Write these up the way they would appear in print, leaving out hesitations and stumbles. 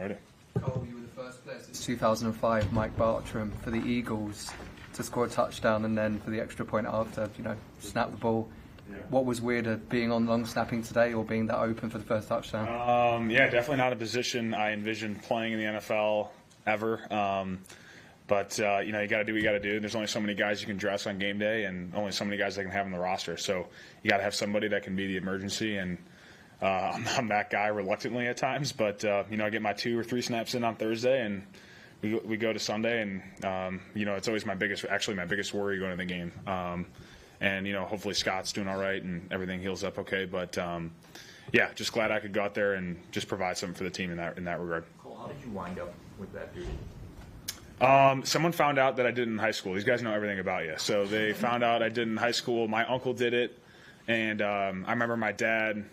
ready. Cole, you were the first player since 2005, Mike Bartram, for the Eagles to score a touchdown and then for the extra point after, snap the ball. Yeah. What was weirder, being on long snapping today or being that open for the first touchdown? Yeah, definitely not a position I envisioned playing in the NFL ever. But you got to do what you got to do. There's only so many guys you can dress on game day and only so many guys that can have on the roster. So you got to have somebody that can be the emergency, and I'm that guy reluctantly at times. But, I get my 2 or 3 snaps in on Thursday, and we go to Sunday, and, it's always my biggest worry going to the game. And, hopefully Scott's doing all right and everything heals up okay. But, just glad I could go out there and just provide something for the team in that regard. Cole, how did you wind up with that duty? Someone found out that I did in high school. These guys know everything about you. So they found out I did in high school. My uncle did it. And I remember my dad,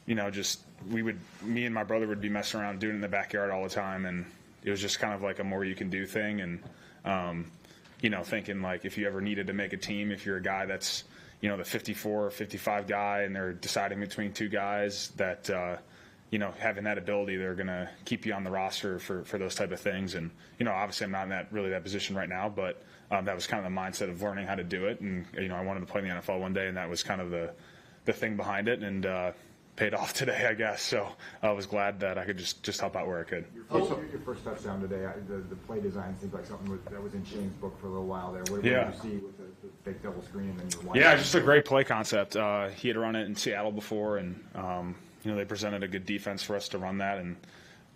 me and my brother would be messing around doing it in the backyard all the time. And it was just kind of like a more you can do thing. And, thinking like if you ever needed to make a team, if you're a guy that's, the 54 or 55 guy and they're deciding between 2 guys that, having that ability, they're going to keep you on the roster for those type of things. And, obviously I'm not in that position right now, but that was kind of the mindset of learning how to do it. And, I wanted to play in the NFL one day, and that was kind of the thing behind it, and paid off today, I guess. So I was glad that I could just help out where I could. Your first touchdown today, the play design seems like something that was in Shane's book for a little while there. What did you see with the fake double screen and then your wide? Yeah, just a great play concept. He had run it in Seattle before, and they presented a good defense for us to run that, and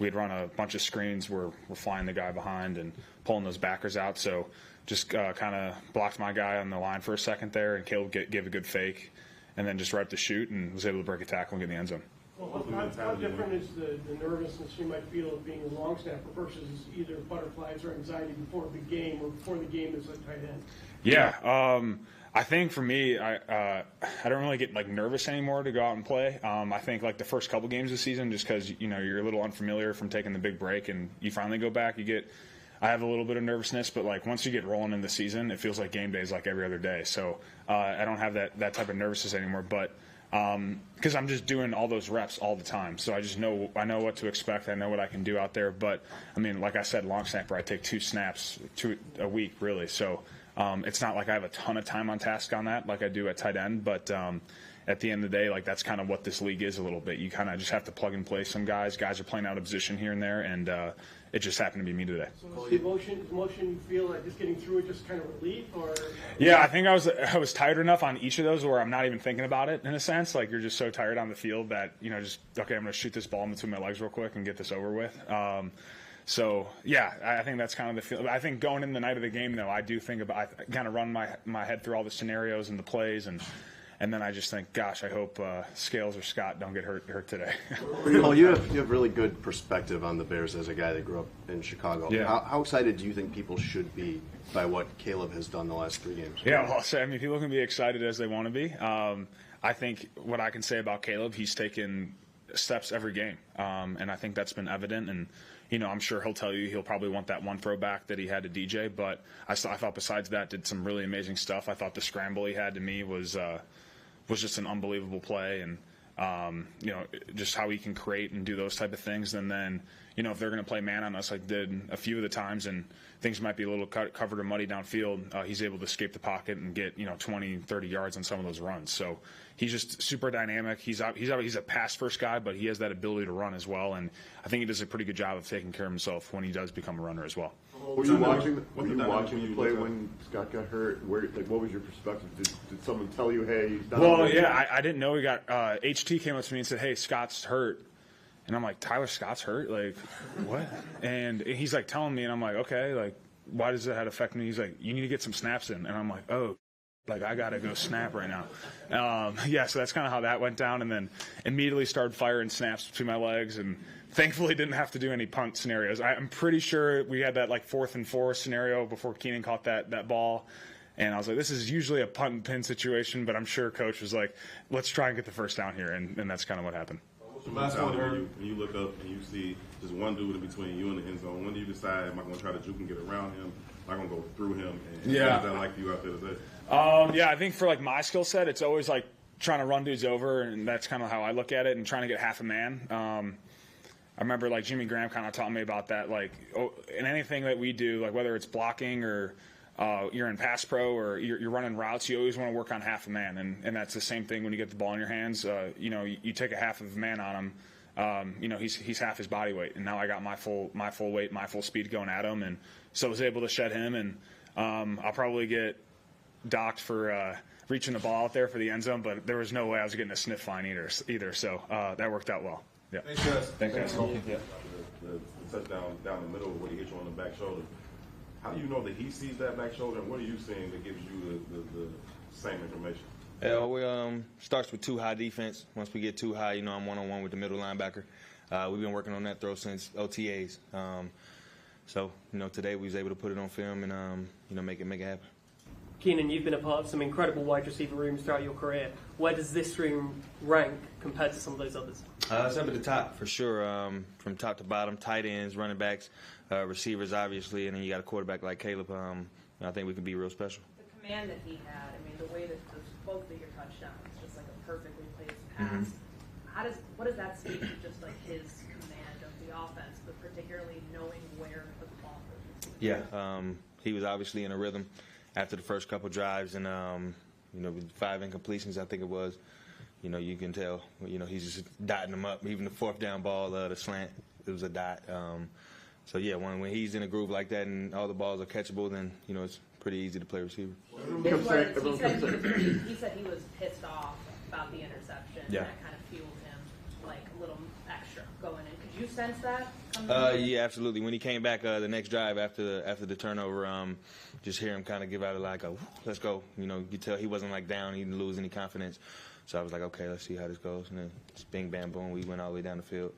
we had run a bunch of screens where we're flying the guy behind and pulling those backers out. So just kind of blocked my guy on the line for a second there, and Caleb gave a good fake, and then just right up the shoot and was able to break a tackle and get in the end zone. Well, how different is the nervousness you might feel of being a long snapper versus either butterflies or anxiety before a big game or before the game as a tight end? Yeah, I think for me, I don't really get nervous anymore to go out and play. I think the first couple games of the season, just because you're a little unfamiliar from taking the big break, and you finally go back, I have a little bit of nervousness, but once you get rolling in the season, it feels like game day is like every other day. So I don't have that type of nervousness anymore, but because I'm just doing all those reps all the time, so I know what to expect. I know what I can do out there. But I mean, like I said, long snapper, I take 2 snaps a week really. So it's not like I have a ton of time on task on that like I do at tight end, but at the end of the day, that's kind of what this league is a little bit. You kind of just have to plug and play some guys. Guys are playing out of position here and there, and it just happened to be me today. So is the emotion you feel like just getting through it just kind of relief, or? Yeah, I think I was tired enough on each of those where I'm not even thinking about it in a sense. You're just so tired on the field that, just, okay, I'm going to shoot this ball in between my legs real quick and get this over with. So, yeah, I think that's kind of the feel. I think going in the night of the game, though, I do think I kind of run my head through all the scenarios and the plays, and then I just think, gosh, I hope Scales or Scott don't get hurt today. Well, you have really good perspective on the Bears as a guy that grew up in Chicago. Yeah. How excited do you think people should be by what Caleb has done the last 3 games? Yeah, well, so, people can be excited as they want to be. I think what I can say about Caleb, he's taken steps every game, and I think that's been evident. And I'm sure he'll tell you he'll probably want that one throwback that he had to DJ, but I thought besides that did some really amazing stuff. I thought the scramble he had to me was just an unbelievable play, and just how he can create and do those type of things. And then if they're going to play man on us like did a few of the times, and things might be a little covered or muddy downfield, he's able to escape the pocket and get 20, 30 yards on some of those runs. So he's just super dynamic. He's a pass first guy, but he has that ability to run as well, and I think he does a pretty good job of taking care of himself when he does become a runner as well. Were you watching the play when Scott got hurt? What was your perspective? Did someone tell you, hey, he's not? Well, yeah, I didn't know he got HT came up to me and said, hey, Scott's hurt. And I'm like, Tyler Scott's hurt? What? And he's telling me, and I'm like, okay, why does that affect me? He's like, you need to get some snaps in. And I'm like, oh, I got to go snap right now. So that's kind of how that went down, and then immediately started firing snaps between my legs, and thankfully didn't have to do any punt scenarios. I'm pretty sure we had that 4th and 4 scenario before Keenan caught that ball. And I was like, this is usually a punt and pin situation, but I'm sure Coach was like, let's try and get the first down here, and that's kind of what happened. The last one, when you look up and you see just one dude in between you and the end zone, when do you decide, am I going to try to juke and get around him? Am I going to go through him? And yeah. What is that like for you out there today? I think for my skill set, it's always trying to run dudes over, and that's kind of how I look at it, and trying to get half a man. I remember like Jimmy Graham kind of taught me about that. Like in anything that we do, like whether it's blocking or you're in pass pro or you're running routes, you always want to work on half a man, and that's the same thing when you get the ball in your hands. You take a half of a man on him. He's half his body weight, and now I got my full weight, my full speed going at him, and so I was able to shed him, and I'll probably get docked for reaching the ball out there for the end zone, but there was no way I was getting a sniff fine either. So that worked out well. Yeah. Thanks, guys. Thanks, guys. Yeah. The touchdown down the middle where he hit you on the back shoulder. How do you know that he sees that back shoulder, and what are you seeing that gives you the same information? Yeah, we starts with too high defense. Once we get too high, I'm one-on-one with the middle linebacker. We've been working on that throw since OTAs. So today we was able to put it on film and make it happen. Keenan, you've been a part of some incredible wide receiver rooms throughout your career. Where does this room rank compared to some of those others? It's up at the top for sure. From top to bottom, tight ends, running backs, receivers, obviously, and then you got a quarterback like Caleb. I think we can be real special. The command that he had, the way that both of your touchdowns, just like a perfectly placed pass. What does that speak to just like his command of the offense, but particularly knowing where the ball was? Yeah, he was obviously in a rhythm after the first couple drives, and with 5 incompletions, I think it was. You can tell. He's just dotting them up. Even the 4th down ball, the slant, it was a dot. So yeah, when he's in a groove like that and all the balls are catchable, then it's pretty easy to play receiver. He said he was pissed off about the interception. Yeah. And that kind of fueled him like a little extra going in. Could you sense that? Yeah, absolutely. When he came back the next drive after the turnover, just hear him kind of give out like a let's go. You could tell he wasn't like down. He didn't lose any confidence. So I was like, okay, let's see how this goes. And then just bing, bam, boom, we went all the way down the field.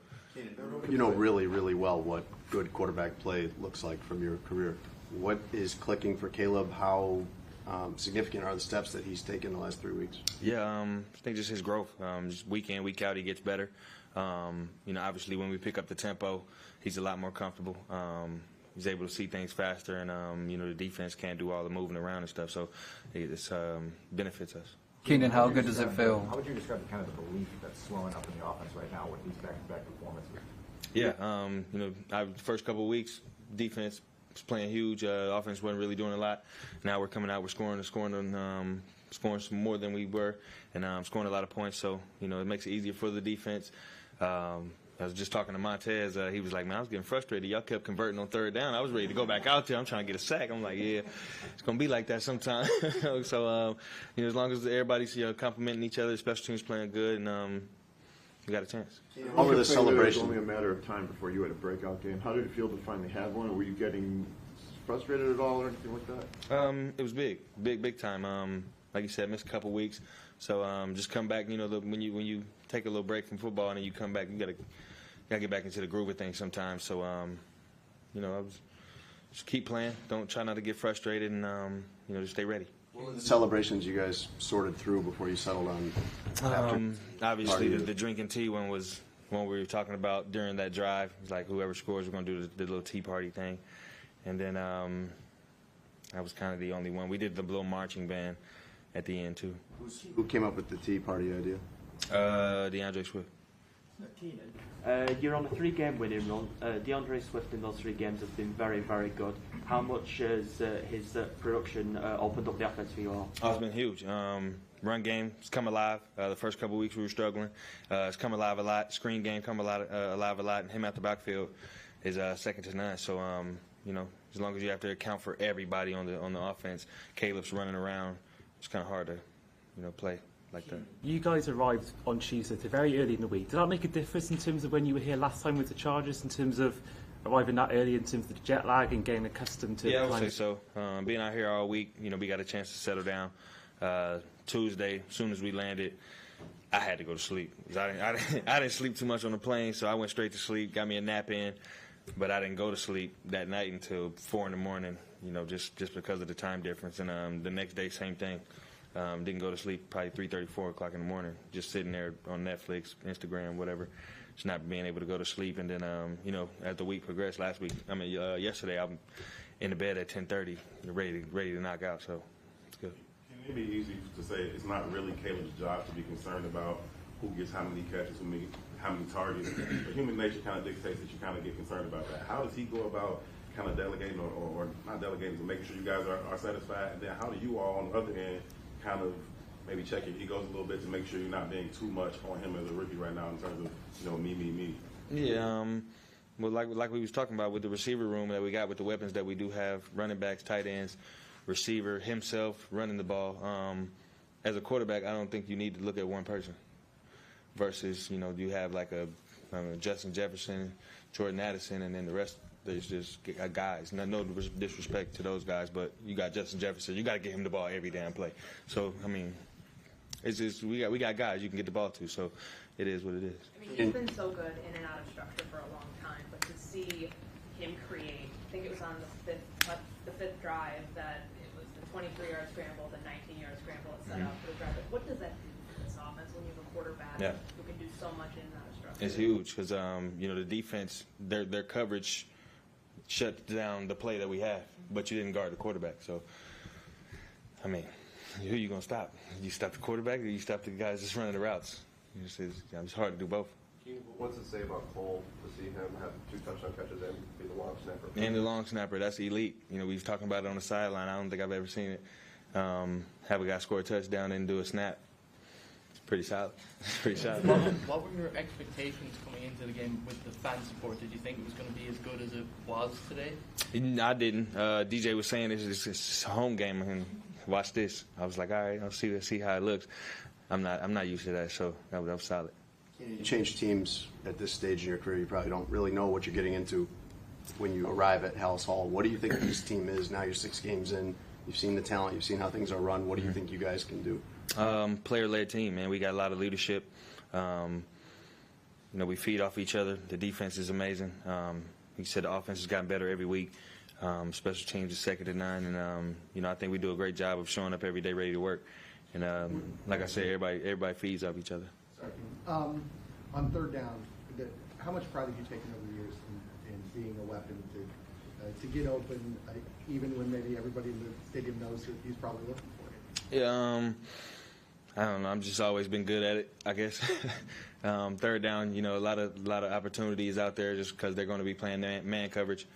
You know really, really well what good quarterback play looks like from your career. What is clicking for Caleb? How significant are the steps that he's taken the last 3 weeks? Yeah, I think just his growth. Just week in, week out, he gets better. Obviously when we pick up the tempo, he's a lot more comfortable. He's able to see things faster, and the defense can't do all the moving around and stuff. So it benefits us. Keenan, how good does it feel? How would you describe the kind of the belief that's slowing up in the offense right now with these back-to-back performances? Yeah, first couple of weeks, defense was playing huge. Offense wasn't really doing a lot. Now we're coming out, we're scoring some more than we were, and scoring a lot of points. So it makes it easier for the defense. I was just talking to Montez. He was like, man, I was getting frustrated. Y'all kept converting on 3rd down. I was ready to go back out there. I'm trying to get a sack. I'm like, yeah, it's going to be like that sometime. So, as long as everybody's complimenting each other, special teams playing good, and you got a chance. Over the celebration. It was only a matter of time before you had a breakout game. How did it feel to finally have one? Were you getting frustrated at all or anything like that? It was big time. Like you said, missed a couple weeks. So just come back. When you take a little break from football and then you come back, you gotta get back into the groove of things sometimes. So I was just keep playing. Don't try not to get frustrated, and just stay ready. What were the celebrations you guys sorted through before you settled on? Obviously, the drinking tea one was one we were talking about during that drive. It's like whoever scores, we're gonna do the little tea party thing, and then I was kind of the only one. We did the little marching band at the end too. Who came up with the tea party idea? DeAndre Swift. You're on a 3-game winning run. DeAndre Swift in those 3 games has been very, very good. How much has his production opened up the offense for you all? Oh, it's been huge. Run game, it's come alive. The first couple of weeks we were struggling. It's come alive a lot. Screen game come alive a lot. And him out the backfield is second to none. So, as long as you have to account for everybody on the offense, Caleb's running around. It's kind of hard to, play like that. You guys arrived on Tuesday, very early in the week. Did that make a difference in terms of when you were here last time with the Chargers, in terms of arriving that early, in terms of the jet lag and getting accustomed to? Yeah, I would say so. Being out here all week, we got a chance to settle down. Tuesday, as soon as we landed, I had to go to sleep. I didn't sleep too much on the plane, so I went straight to sleep, got me a nap in, but I didn't go to sleep that night until 4 in the morning, just because of the time difference. And the next day, same thing. Didn't go to sleep probably 3:30, 4 o'clock in the morning, just sitting there on Netflix, Instagram, whatever, just not being able to go to sleep. And then, as the week progressed yesterday, I'm in the bed at 10:30, ready to knock out, so it's good. Can it be easy to say it's not really Caleb's job to be concerned about who gets how many catches, how many targets. But human nature kind of dictates that you kind of get concerned about that. How does he go about kind of delegating or not delegating, but making sure you guys are satisfied? And then how do you all on the other end kind of maybe check your egos a little bit to make sure you're not being too much on him as a rookie right now in terms of, me? Yeah, well, like we was talking about with the receiver room that we got, with the weapons that we do have, running backs, tight ends, receiver, himself, running the ball. As a quarterback, I don't think you need to look at one person versus, you have like a Justin Jefferson, Jordan Addison, and then the rest, there's just guys. No disrespect to those guys, but you got Justin Jefferson. You got to get him the ball every damn play. So, I mean, it's just we got guys you can get the ball to, so it is what it is. I mean, he's been so good in and out of structure for a long time, but to see him create, I think it was on the fifth drive that it was the 23-yard scramble, the 19-yard scramble it set up for the drive. But what does that do for this offense when you have a quarterback who can do so much in and out of structure? It's huge because the defense, their coverage shut down the play that we have, but you didn't guard the quarterback. So, I mean, who are you going to stop? You stop the quarterback or you stop the guys just running the routes? It's hard to do both. What's it say about Cole to see him have 2 touchdown catches and be the long snapper? And the long snapper, that's elite. We was talking about it on the sideline. I don't think I've ever seen it. Have a guy score a touchdown and do a snap. It's pretty solid. It's pretty solid. What were your expectations coming into the game with the fan support? Did you think it was going to be as good as it was today? I didn't. DJ was saying it's a home game and watch this. I was like, all right, I'll see how it looks. I'm not used to that, so that was solid. You change teams at this stage in your career. You probably don't really know what you're getting into when you arrive at Hallis Hall. What do you think this team is? Now you're 6 games in. You've seen the talent. You've seen how things are run. What do you think you guys can do? Player-led team, man. We got a lot of leadership. We feed off each other. The defense is amazing. He said the offense has gotten better every week. Special teams is second to none, and I think we do a great job of showing up every day ready to work. And like I said, everybody feeds off each other. Sorry. On third down, how much pride have you taken over the years in being a weapon to get open, even when maybe everybody in the stadium knows that he's probably looking for you? Yeah, I don't know. I've just always been good at it, I guess. Third down, a lot of opportunities out there just because they're going to be playing man coverage,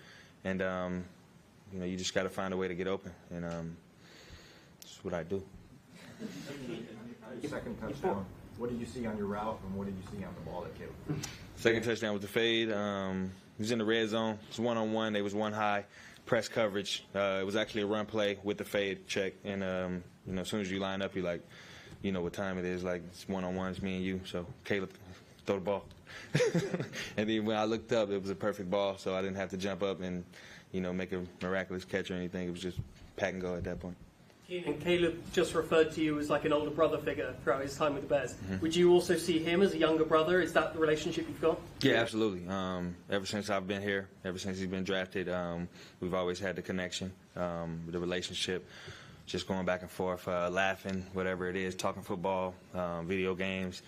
and you just got to find a way to get open, and that's what I do. Second touchdown. What did you see on your route, and what did you see on the ball that Caleb? Second touchdown with the fade. He was in the red zone. It was one-on-one. They was one high, press coverage. It was actually a run play with the fade check. And as soon as you line up, you're like, you know what time it is. Like it's one-on-one. It's me and you. So Caleb, throw the ball. And then when I looked up, it was a perfect ball. So I didn't have to jump up and make a miraculous catch or anything. It was just pack and go at that point. And Caleb just referred to you as like an older brother figure throughout his time with the Bears. Would you also see him as a younger brother? Is that the relationship you've got? Yeah, absolutely. Ever since I've been here, ever since he's been drafted, we've always had the connection, the relationship, just going back and forth, laughing, whatever it is, talking football, video games,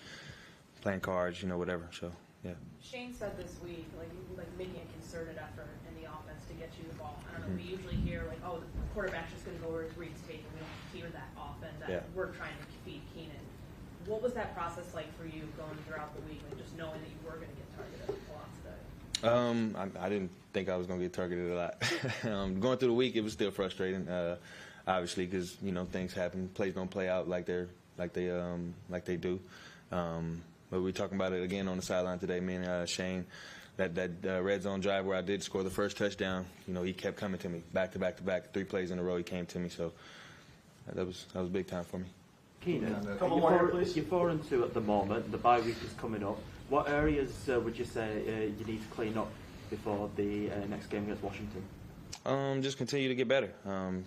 playing cards, whatever. So, yeah. Shane said this week, like making a concerted effort in the offense to get you the ball. I don't know, we usually hear like, oh, the quarterback's just going to go where his reads take, and we don't hear that often that we're trying to feed Keenan. What was that process like for you going throughout the week, like just knowing that you were going to get targeted a lot today? I didn't think I was going to get targeted a lot. Going through the week, it was still frustrating, obviously, because things happen, plays don't play out like they do. But we're talking about it again on the sideline today, me and Shane. That red zone drive where I did score the first touchdown, he kept coming to me back to back, 3 plays in a row. He came to me, so that was big time for me. Keenan, you're 4-2 at the moment. The bye week is coming up. What areas would you say you need to clean up before the next game against Washington? Just continue to get better.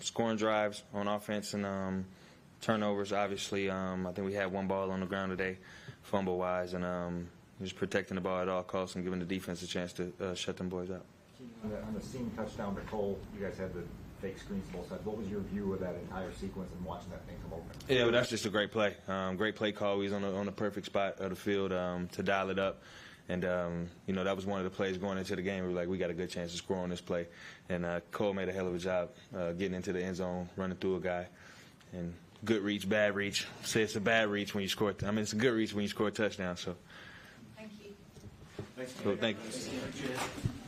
Scoring drives on offense and turnovers. Obviously, I think we had 1 ball on the ground today, fumble-wise, and just protecting the ball at all costs and giving the defense a chance to shut them boys out. On the seam touchdown to Cole, you guys had the fake screens both sides. What was your view of that entire sequence and watching that thing come open? Yeah, well, that's just a great play. Great play call. We was on the perfect spot of the field to dial it up. And, that was one of the plays going into the game. We were like, we got a good chance to score on this play. And Cole made a hell of a job getting into the end zone, running through a guy. And good reach, bad reach. Say it's a bad reach when you score. It's a good reach when you score a touchdown. So. Thank you. Cool, thank you.